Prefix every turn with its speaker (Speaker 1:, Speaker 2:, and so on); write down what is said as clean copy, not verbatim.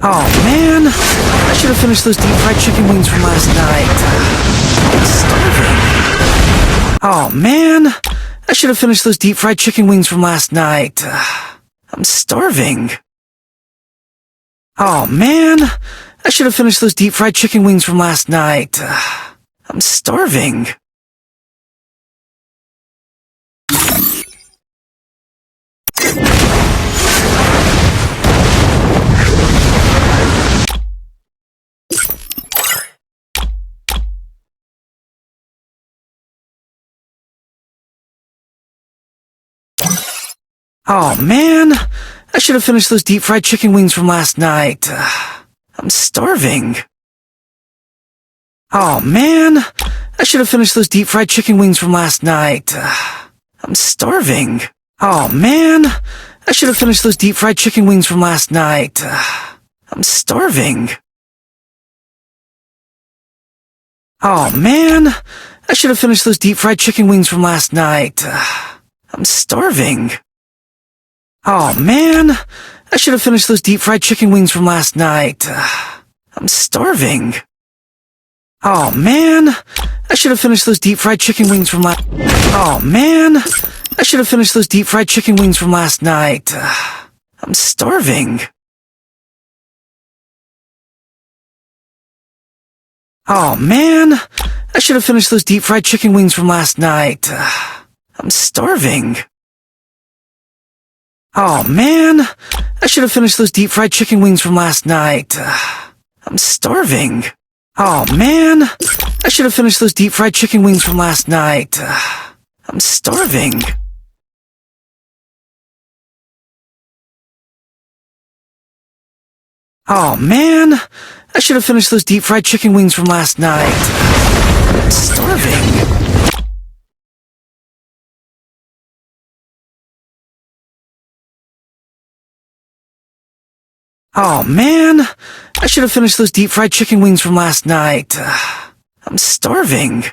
Speaker 1: Oh man, I should have finished those deep fried chicken wings from last night. I'm starving. Oh man, I should have finished those deep fried chicken wings from last night. I'm starving. Oh man, I should have finished those deep fried chicken wings from last night. I'm starving. Oh man, I should have finished those deep fried chicken wings from last night. I'm starving. Oh man, I should have finished those deep fried chicken wings from last night. I'm starving. Oh man, I should have finished those deep fried chicken wings from last night. I'm starving. Oh man, I should have finished those deep fried chicken wings from last night. I'm starving. Oh man, I should have finished those deep fried chicken wings from last night. I'm starving. Oh man, I should have finished those deep fried chicken wings from last. Oh man, I should have finished those deep fried chicken wings from last night. I'm starving. Oh man, I should have finished those deep fried chicken wings from last night. I'm starving. Oh man, I should have finished those deep fried chicken wings from last night. I'm starving. Oh man, I should have finished those deep fried chicken wings from last night. I'm starving. Oh man, I should have finished those deep fried chicken wings from last night. I'm starving. Oh man, I should have finished those deep fried chicken wings from last night. I'm starving.